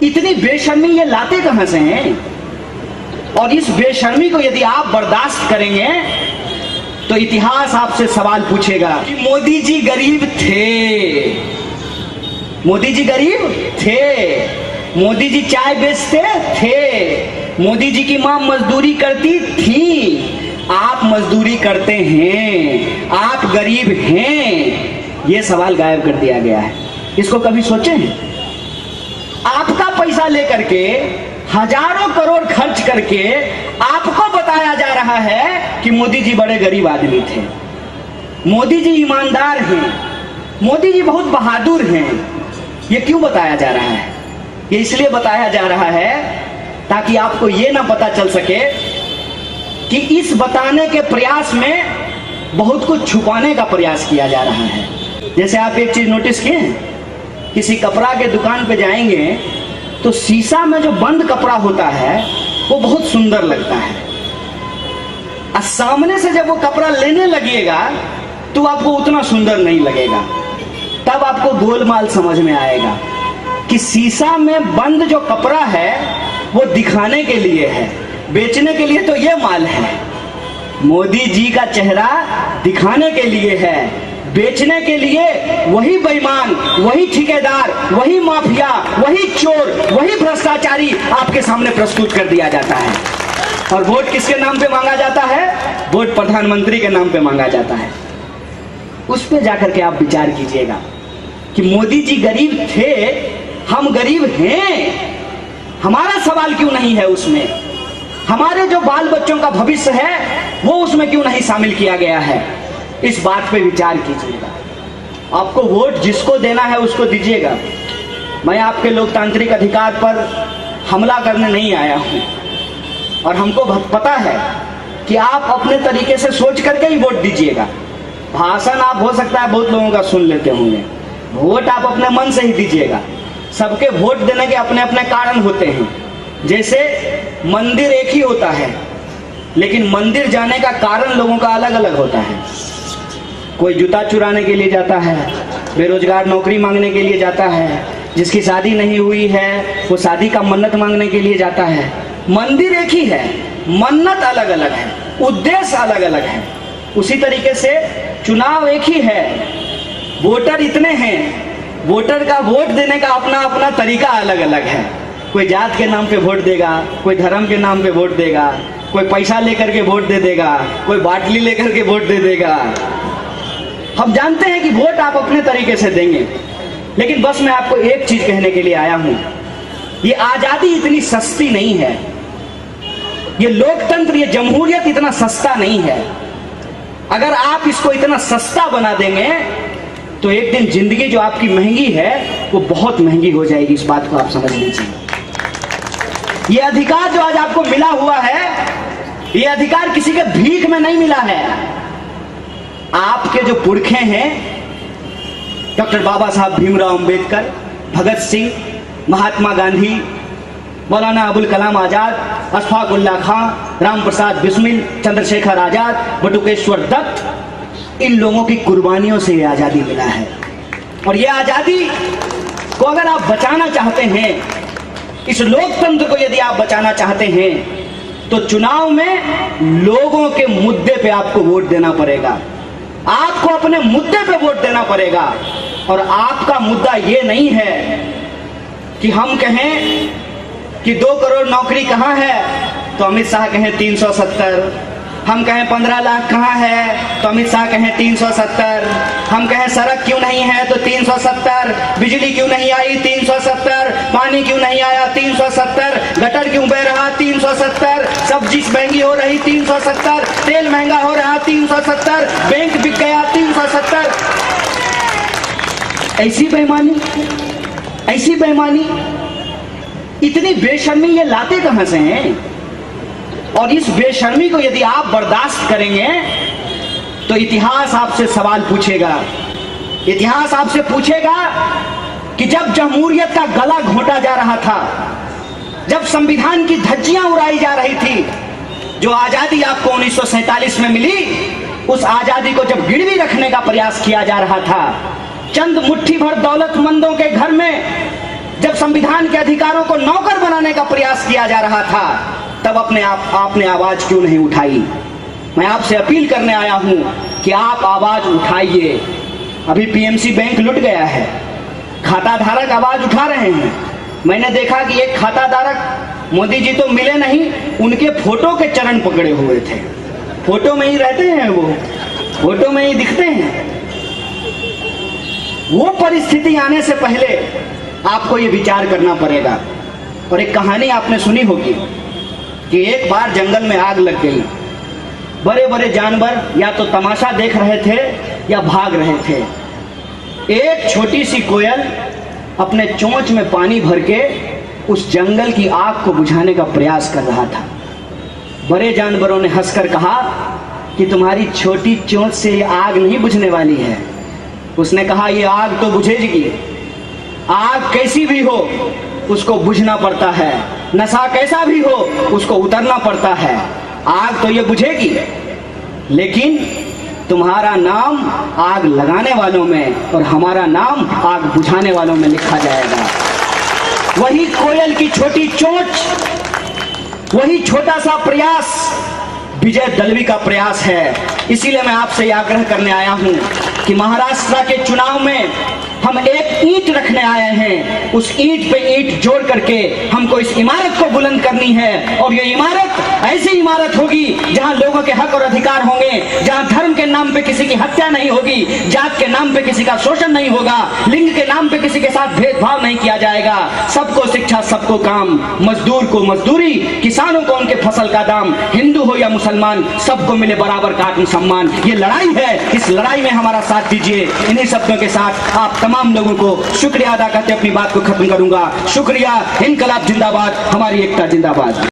इतनी बेशर्मी ये लाते कहां से हैं? और इस बेशर्मी को यदि आप बर्दाश्त करेंगे तो इतिहास आपसे सवाल पूछेगा कि मोदी जी गरीब थे, मोदी जी गरीब थे, मोदी जी चाय बेचते थे, मोदी जी की मां मजदूरी करती थी, आप मजदूरी करते हैं, आप गरीब हैं। यह सवाल गायब कर दिया गया है। इसको कभी सोचे हैं? आपका पैसा लेकर के हजारों करोड़ खर्च करके आपको बताया जा रहा है कि मोदी जी बड़े गरीब आदमी थे, मोदी जी ईमानदार हैं, मोदी जी बहुत बहादुर हैं। ये क्यों बताया जा रहा है? ये इसलिए बताया जा रहा है ताकि आपको ये ना पता चल सके कि इस बताने के प्रयास में बहुत कुछ छुपाने का प्रयास किया जा रहा है। जैसे आप एक चीज नोटिस किए हैं, किसी कपड़ा के दुकान पे जाएंगे तो शीशा में जो बंद कपड़ा होता है वो बहुत सुंदर लगता है, और सामने से जब वो कपड़ा लेने लगिएगा तो आपको उतना सुंदर नहीं लगेगा। तब आपको गोलमाल समझ में आएगा कि शीशा में बंद जो कपड़ा है वो दिखाने के लिए है, बेचने के लिए तो ये माल है। मोदी जी का चेहरा दिखाने के लिए है, बेचने के लिए वही बेईमान, वही ठेकेदार, वही माफिया, वही चोर, वही भ्रष्टाचारी आपके सामने प्रस्तुत कर दिया जाता है। और वोट किसके नाम पे मांगा जाता है? वोट प्रधानमंत्री के नाम पे मांगा जाता है। उस पे जाकर के आप विचार कीजिएगा कि मोदी जी गरीब थे, हम गरीब हैं, हमारा सवाल क्यों नहीं है उसमें? हमारे जो बाल बच्चों का भविष्य है वो उसमें क्यों नहीं शामिल किया गया है? इस बात पे विचार कीजिएगा। आपको वोट जिसको देना है उसको दीजिएगा। मैं आपके लोकतांत्रिक अधिकार पर हमला करने नहीं आया हूं, और हमको पता है कि आप अपने तरीके से सोच करके ही वोट दीजिएगा। भाषण आप हो सकता है बहुत लोगों का सुन लेते होंगे, वोट आप अपने मन से ही दीजिएगा। सबके वोट देने के अपने अपने कारण होते हैं। जैसे मंदिर एक ही होता है, लेकिन मंदिर जाने का कारण लोगों का अलग अलग होता है। कोई जूता चुराने के लिए जाता है, बेरोजगार नौकरी मांगने के लिए जाता है, जिसकी शादी नहीं हुई है वो शादी का मन्नत मांगने के लिए जाता है। मंदिर एक ही है, मन्नत अलग अलग है, उद्देश्य अलग अलग है। उसी तरीके से चुनाव एक ही है, वोटर इतने हैं, वोटर का वोट देने का अपना अपना तरीका अलग अलग है। कोई जात के नाम पे वोट देगा, कोई धर्म के नाम पे वोट देगा, कोई पैसा लेकर के वोट दे देगा, कोई बाटली लेकर के वोट दे देगा। हम जानते हैं कि वोट आप अपने तरीके से देंगे, लेकिन बस मैं आपको एक चीज कहने के लिए आया हूं, ये आजादी इतनी सस्ती नहीं है, ये लोकतंत्र, ये जमहूरियत इतना सस्ता नहीं है। अगर आप इसको इतना सस्ता बना देंगे तो एक दिन जिंदगी जो आपकी महंगी है वो बहुत महंगी हो जाएगी। इस बात को आप समझ लीजिए। ये अधिकार जो आज आपको मिला हुआ है, ये अधिकार किसी के भीख में नहीं मिला है। आपके जो पुरखे हैं, डॉक्टर बाबा साहब भीमराव अंबेडकर, भगत सिंह, महात्मा गांधी, मौलाना अबुल कलाम आजाद, अशफाक उल्लाह खां, राम प्रसाद बिस्मिल, चंद्रशेखर आजाद, बटुकेश्वर दत्त, इन लोगों की कुर्बानियों से ये आजादी मिला है। और ये आजादी को अगर आप बचाना चाहते हैं, इस लोकतंत्र को यदि आप बचाना चाहते हैं, तो चुनाव में लोगों के मुद्दे पे आपको वोट देना पड़ेगा। आपको अपने मुद्दे पे वोट देना पड़ेगा। और आपका मुद्दा ये नहीं है कि हम कहें कि 2 करोड़ नौकरी कहां है तो अमित शाह कहें 370, हम कहें 15 लाख कहां है तो अमित शाह कहें 370, हम कहें सड़क क्यों नहीं है तो 370, बिजली क्यों नहीं आई 370, पानी क्यों नहीं आया 370, गटर क्यों बह रहा 370, सब्जी महंगी हो रही 370, तेल महंगा हो रहा 370, बैंक बिक गया 370। ऐसी बेईमानी, ऐसी बेईमानी, इतनी बेशर्मी ये लाते कहां से हैं? और इस बेशर्मी को यदि आप बर्दाश्त करेंगे तो इतिहास आपसे सवाल पूछेगा। इतिहास आपसे पूछेगा कि जब जमहूरियत का गला घोंटा जा रहा था, जब संविधान की धज्जियां उड़ाई जा रही थी, जो आजादी आपको 1947 में मिली, उस आजादी को जब गिरवी रखने का प्रयास किया जा रहा था, चंद मुट्ठी भर दौलतमंदों के घर में जब संविधान के अधिकारों को नौकर बनाने का प्रयास किया जा रहा था, तब आपने आवाज क्यों नहीं उठाई? मैं आपसे अपील करने आया हूं कि आप आवाज उठाइए। अभी पीएमसी बैंक लुट गया है, खाता धारक आवाज उठा रहे हैं। मैंने देखा कि एक खाता धारक, मोदी जी तो मिले नहीं, उनके फोटो के चरण पकड़े हुए थे। फोटो में ही रहते हैं, वो फोटो में ही दिखते हैं। वो परिस्थिति आने से पहले आपको ये विचार करना पड़ेगा। और एक कहानी आपने सुनी होगी कि एक बार जंगल में आग लग गई। बड़े बड़े जानवर या तो तमाशा देख रहे थे या भाग रहे थे। एक छोटी सी कोयल अपने चोंच में पानी भर के उस जंगल की आग को बुझाने का प्रयास कर रहा था। बड़े जानवरों ने हंसकर कहा कि तुम्हारी छोटी चोंच से ये आग नहीं बुझने वाली है। उसने कहा, ये आग तो बुझेगी। आग कैसी भी हो उसको बुझना पड़ता है, नशा कैसा भी हो उसको उतरना पड़ता है। आग तो ये बुझेगी, लेकिन तुम्हारा नाम आग लगाने वालों में और हमारा नाम आग बुझाने वालों में लिखा जाएगा। वही कोयल की छोटी चोंच, वही छोटा सा प्रयास विजय दलवी का प्रयास है। इसीलिए मैं आपसे यह आग्रह करने आया हूं कि महाराष्ट्र के चुनाव में हम एक ईंट रखने आए हैं। उस ईंट पे ईंट जोड़ करके हमको इस इमारत को बुलंद करनी है। और ये इमारत ऐसी इमारत होगी जहां लोगों के हक और अधिकार होंगे, जहां धर्म के नाम पे किसी की हत्या नहीं होगी, जात के नाम पे किसी का शोषण नहीं होगा, लिंग के नाम पे किसी के साथ भेदभाव नहीं किया जाएगा। सबको शिक्षा, सबको काम, मजदूर को मजदूरी, किसानों को उनके फसल का दाम, हिंदू हो या मुसलमान, सबको मिले बराबर का आत्मसम्मान। ये लड़ाई है, इस लड़ाई में हमारा साथ दीजिए। इन्हीं शब्दों के साथ आप तमाम लोगों को शुक्रिया अदा करते अपनी बात को खत्म करूंगा। शुक्रिया। इनकलाब जिंदाबाद, हमारी एकता जिंदाबाद।